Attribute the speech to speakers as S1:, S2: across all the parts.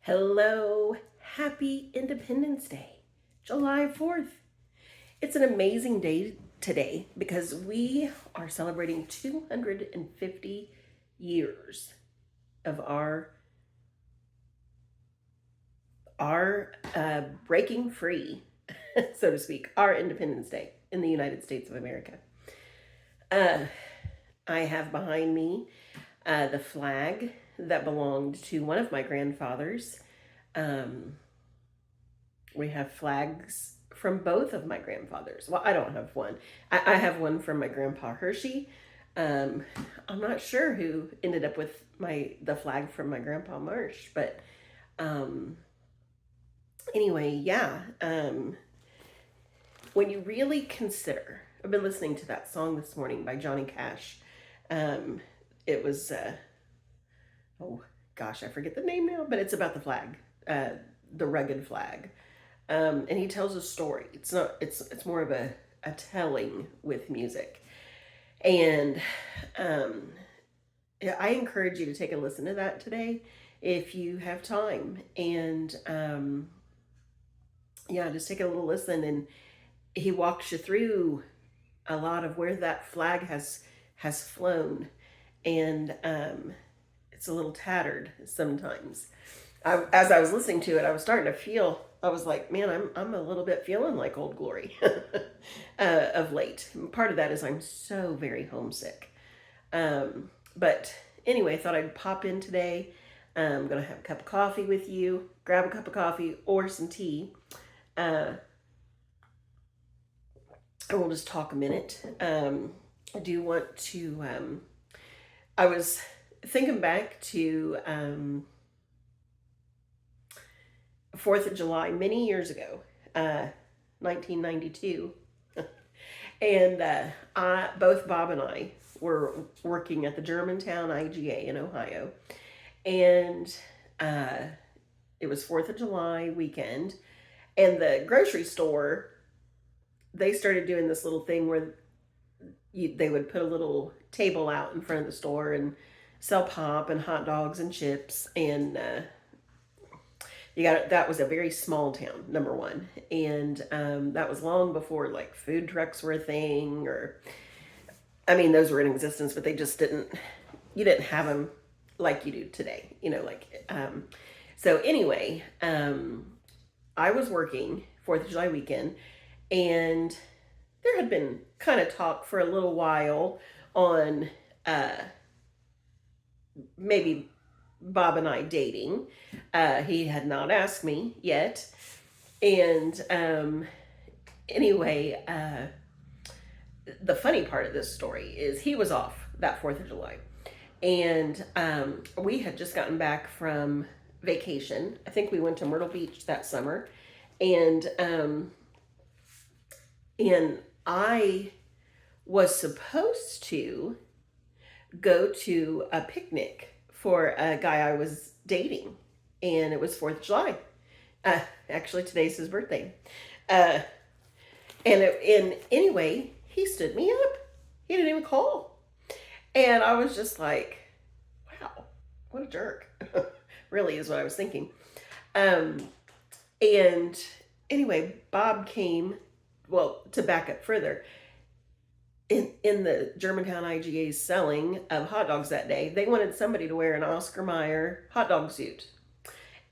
S1: Hello, happy Independence Day, July 4th. It's an amazing day today because we are celebrating 250 years of our breaking free, so to speak, our Independence Day in the United States of America. Uh, I have behind me the flag that belonged to one of my grandfathers. Um, we have flags from both of my grandfathers. Well, I don't have one. I have one from my grandpa Hershey. Um, I'm not sure who ended up with the flag from my grandpa Marsh, but um, anyway, yeah. When you really consider, I've been listening to that song this morning by Johnny Cash. Um, it was oh gosh, I forget the name now, but it's about the flag, uh, the rugged flag. And he tells a story. It's not. It's more of a telling with music, and um, yeah, I encourage you to take a listen to that today if you have time. And yeah, just take a little listen, and he walks you through a lot of where that flag has flown, and it's a little tattered sometimes. As I was listening to it, I was starting to feel. I was like, man, I'm a little bit feeling like Old Glory of late. Part of that is I'm so very homesick. But anyway, I thought I'd pop in today. I'm gonna have a cup of coffee with you. Grab a cup of coffee or some tea. Uh, and we'll just talk a minute. I do want to. I was thinking back to 4th of July many years ago, 1992. And both Bob and I were working at the Germantown IGA in Ohio. And uh, it was 4th of July weekend. And the grocery store, they started doing this little thing where they would put a little table out in front of the store and sell pop and hot dogs and chips. And that was a very small town, number one. And that was long before like food trucks were a thing, or I mean, those were in existence, but they just you didn't have them like you do today, so anyway, I was working 4th of July weekend, and there had been kind of talk for a little while on uh, maybe Bob and I dating. He had not asked me yet. And anyway, the funny part of this story is he was off that 4th of July. And we had just gotten back from vacation. I think we went to Myrtle Beach that summer. And I was supposed to go to a picnic for a guy I was dating, and it was 4th of July. Actually, today's his birthday. Uh, and anyway, he stood me up. He didn't even call. And I was just like, wow, what a jerk. Really is what I was thinking. Um, and anyway, Bob came, well, to back up further, in the Germantown IGA's selling of hot dogs that day, they wanted somebody to wear an Oscar Mayer hot dog suit.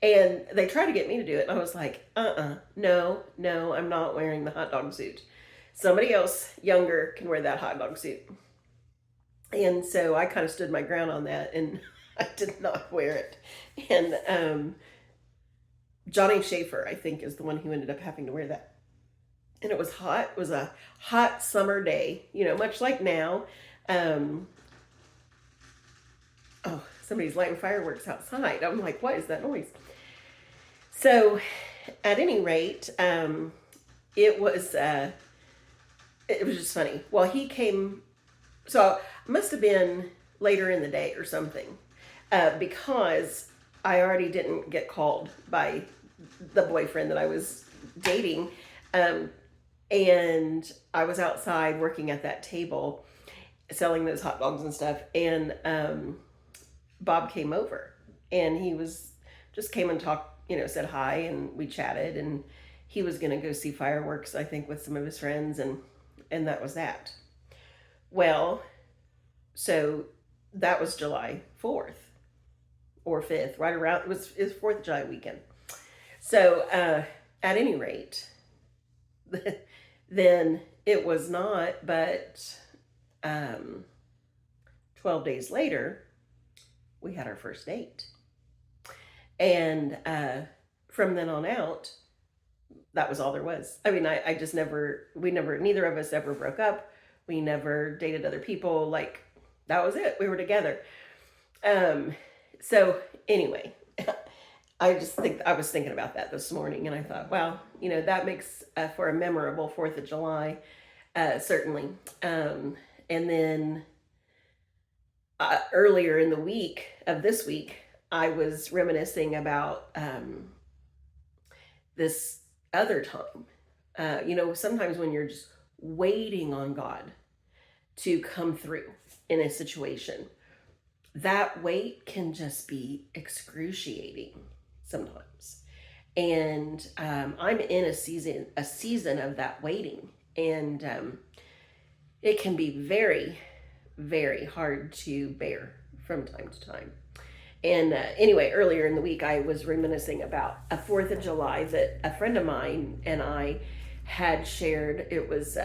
S1: And they tried to get me to do it. And I was like, no, I'm not wearing the hot dog suit. Somebody else younger can wear that hot dog suit. And so I kind of stood my ground on that, and I did not wear it. And Johnny Schaefer, I think, is the one who ended up having to wear that. And it was hot. It was a hot summer day, much like now. Um, oh, somebody's lighting fireworks outside. I'm like, what is that noise? So, at any rate, it was just funny. Well, he came, so it must have been later in the day or something, because I already didn't get called by the boyfriend that I was dating. And I was outside working at that table selling those hot dogs and stuff. And Bob came over, and he was just came and talked, said hi, and we chatted, and he was going to go see fireworks, I think, with some of his friends, and that was that. Well, so that was July 4th or 5th, right around, it was 4th of July weekend. So, at any rate, then it was not, but um, 12 days later, we had our first date. And from then on out, that was all there was. I mean, I just neither of us ever broke up. We never dated other people. Like, that was it. We were together. Um, so anyway, I was thinking about that this morning, and I thought, wow, that makes for a memorable 4th of July, certainly. And then earlier in the week of this week, I was reminiscing about this other time. Sometimes when you're just waiting on God to come through in a situation, that wait can just be excruciating sometimes. And I'm in a season of that waiting, and it can be very, very hard to bear from time to time. And anyway, earlier in the week, I was reminiscing about a 4th of July that a friend of mine and I had shared. It was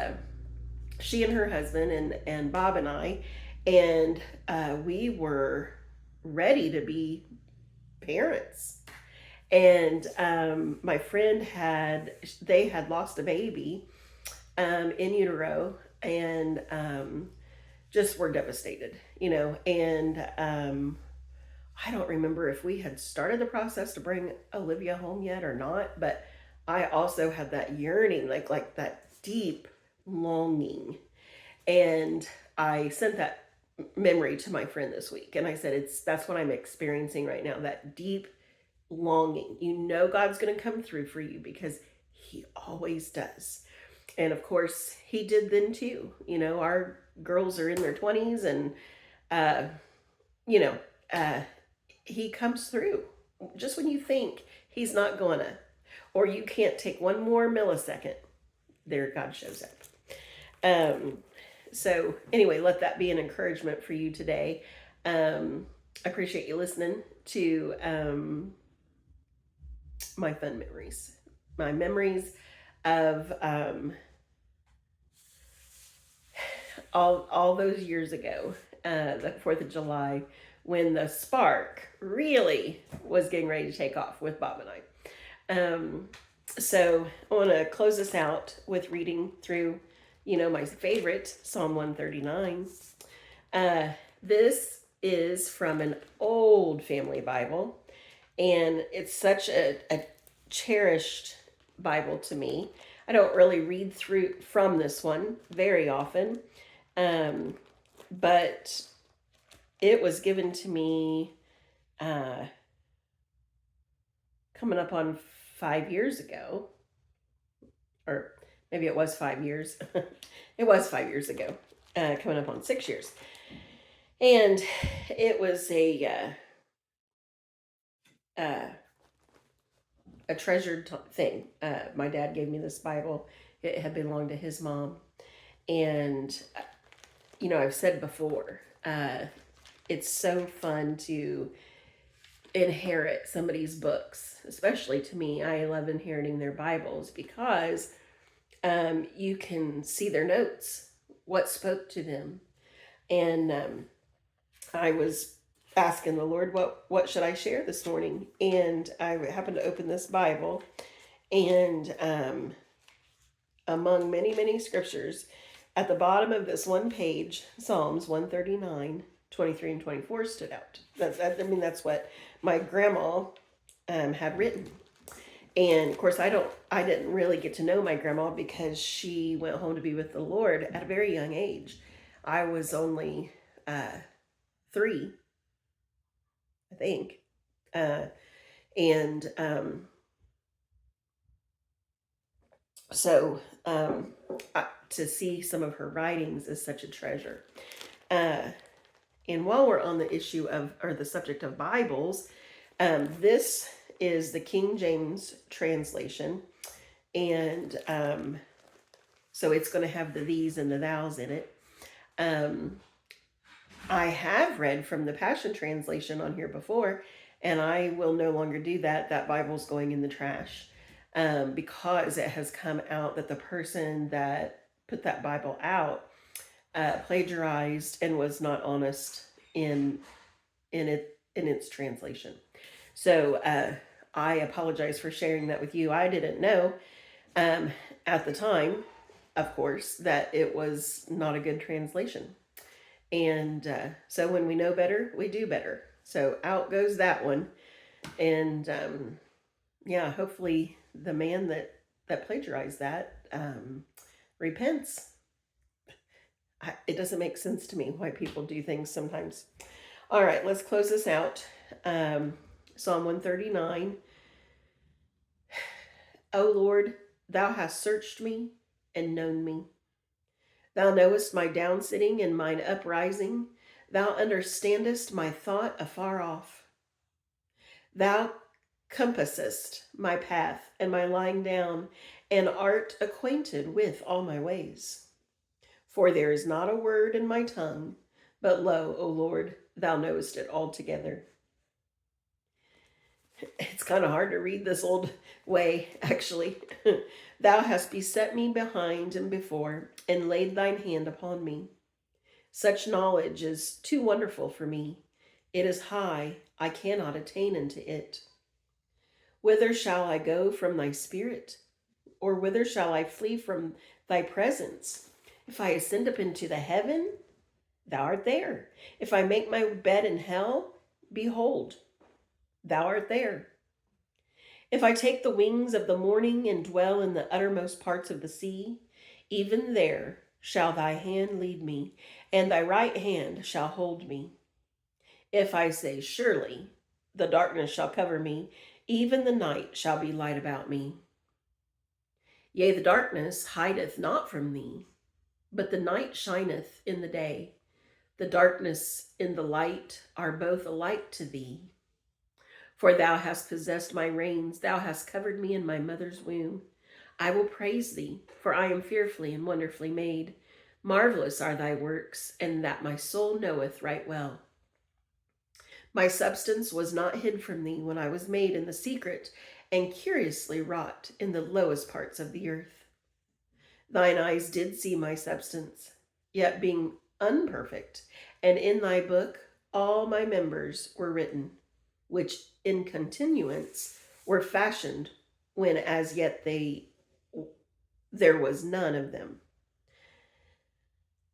S1: she and her husband, and Bob and I, and we were ready to be parents. And my friend they had lost a baby in utero, and just were devastated, and I don't remember if we had started the process to bring Olivia home yet or not, but I also had that yearning, like that deep longing. And I sent that memory to my friend this week, and I said, that's what I'm experiencing right now, that deep longing. God's going to come through for you, because he always does. And of course, he did then too. Our girls are in their 20s, and you know, uh he comes through just when you think he's not gonna, or you can't take one more millisecond. There, God shows up. Um, so anyway, let that be an encouragement for you today. I appreciate you listening to my fun memories, my memories of all those years ago, the 4th of July, when the spark really was getting ready to take off with Bob and I. So I want to close this out with reading through, my favorite, Psalm 139. This is from an old family Bible, and it's such a cherished Bible to me. I don't really read through from this one very often, but it was given to me coming up on 5 years ago, or maybe it was 5 years. It was 5 years ago, coming up on 6 years. And it was a treasured thing. My dad gave me this Bible. It had belonged to his mom. And, I've said before, it's so fun to inherit somebody's books, especially to me. I love inheriting their Bibles, because you can see their notes, what spoke to them. And I was asking the Lord, what should I share this morning? And I happened to open this Bible, and among many, many scriptures, at the bottom of this one page, Psalms 139, 23 and 24 stood out. That's what my grandma had written. And of course, I didn't really get to know my grandma, because she went home to be with the Lord at a very young age. I was only 3, I think. And so to see some of her writings is such a treasure. And while we're on the issue of, or the subject of Bibles, this is the King James translation. And so it's going to have the these and the thous in it. Um, I have read from the Passion Translation on here before, and I will no longer do that. That Bible's going in the trash, because it has come out that the person that put that Bible out plagiarized and was not honest in its translation. So I apologize for sharing that with you. I didn't know at the time, of course, that it was not a good translation. And so when we know better, we do better. So out goes that one. And yeah, hopefully the man that plagiarized that repents. It doesn't make sense to me why people do things sometimes. All right, let's close this out. Psalm 139. O Lord, thou hast searched me and known me. Thou knowest my downsitting and mine uprising. Thou understandest my thought afar off. Thou compassest my path and my lying down, and art acquainted with all my ways. For there is not a word in my tongue, but lo, O Lord, thou knowest it altogether. It's kind of hard to read this old way, actually. Thou hast beset me behind and before, and laid thine hand upon me. Such knowledge is too wonderful for me. It is high, I cannot attain unto it. Whither shall I go from thy spirit? Or whither shall I flee from thy presence? If I ascend up into the heaven, thou art there. If I make my bed in hell, behold, thou art there. If I take the wings of the morning and dwell in the uttermost parts of the sea, even there shall thy hand lead me, and thy right hand shall hold me. If I say, surely the darkness shall cover me, even the night shall be light about me. Yea, the darkness hideth not from thee, but the night shineth in the day. The darkness and the light are both alike to thee. For thou hast possessed my reins, thou hast covered me in my mother's womb. I will praise thee, for I am fearfully and wonderfully made. Marvelous are thy works, and that my soul knoweth right well. My substance was not hid from thee when I was made in the secret, and curiously wrought in the lowest parts of the earth. Thine eyes did see my substance, yet being unperfect, and in thy book all my members were written, which in continuance were fashioned when as yet there was none of them.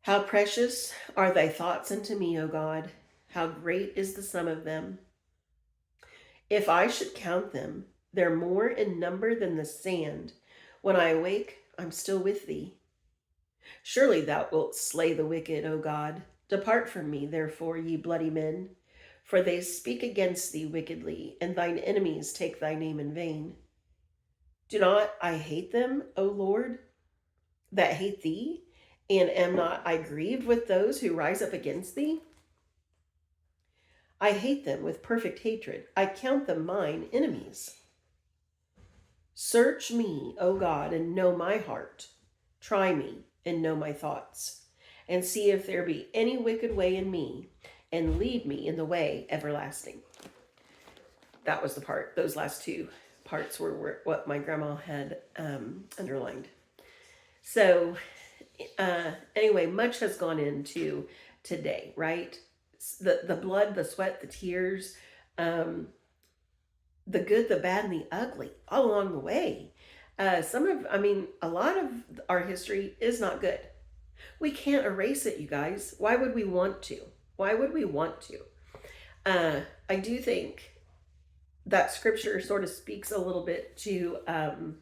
S1: How precious are thy thoughts unto me, O God! How great is the sum of them! If I should count them, they're more in number than the sand. When I awake, I'm still with thee. Surely thou wilt slay the wicked, O God. Depart from me, therefore, ye bloody men, for they speak against thee wickedly, and thine enemies take thy name in vain. Do not I hate them, O Lord, that hate thee? And am not I grieved with those who rise up against thee? I hate them with perfect hatred. I count them mine enemies. Search me, O God, and know my heart. Try me and know my thoughts, and see if there be any wicked way in me, and lead me in the way everlasting. That was the part, those last two parts were what my grandma had underlined. So anyway, much has gone into today, right? The blood, the sweat, the tears, the good, the bad, and the ugly all along the way. A lot of our history is not good. We can't erase it, you guys. Why would we want to? Why would we want to? I do think that scripture sort of speaks a little bit to an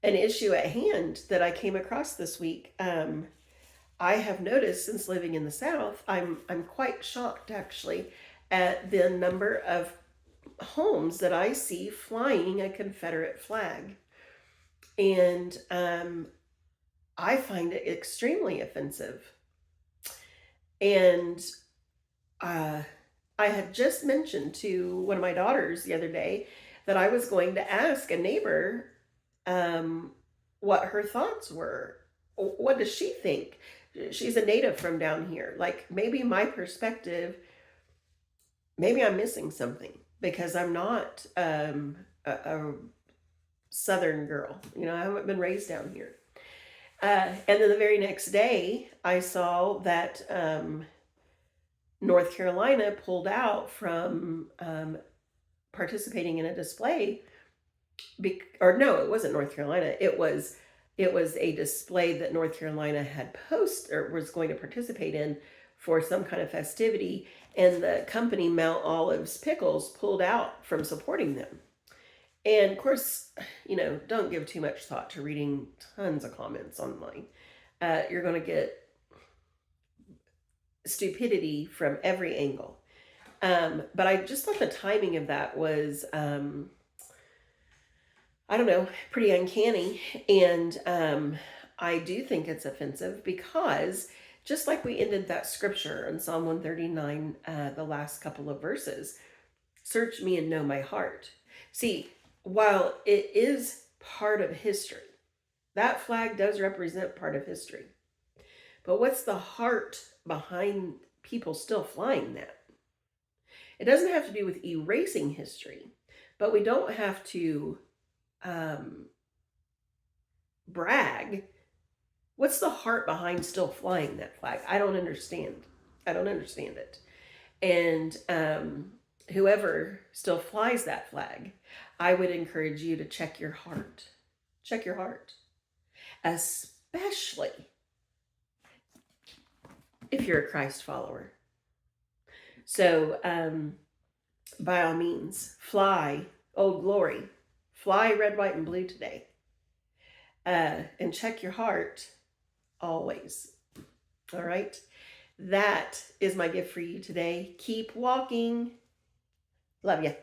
S1: issue at hand that I came across this week. I have noticed since living in the South, I'm quite shocked actually at the number of homes that I see flying a Confederate flag. And I find it extremely offensive. And I had just mentioned to one of my daughters the other day that I was going to ask a neighbor um, what her thoughts were. What does she think? She's a native from down here. Like maybe my perspective, maybe I'm missing something because I'm not a southern girl. You know, I haven't been raised down here. And then the very next day, I saw that North Carolina pulled out from participating in a display. Or no, it wasn't North Carolina. It was a display that North Carolina had post or was going to participate in for some kind of festivity, and the company Mount Olive's Pickles pulled out from supporting them. And of course, don't give too much thought to reading tons of comments online. You're going to get stupidity from every angle. But I just thought the timing of that was, I don't know, pretty uncanny. And I do think it's offensive because just like we ended that scripture in Psalm 139, the last couple of verses, search me and know my heart. See, while it is part of history, that flag does represent part of history. But what's the heart behind people still flying that? It doesn't have to do with erasing history, but we don't have to brag. What's the heart behind still flying that flag? I don't understand. I don't understand it. And whoever still flies that flag, I would encourage you to check your heart. Check your heart. Especially if you're a Christ follower. So, by all means, fly, Old Glory. Fly red, white, and blue today. And check your heart always. All right? That is my gift for you today. Keep walking. Love you.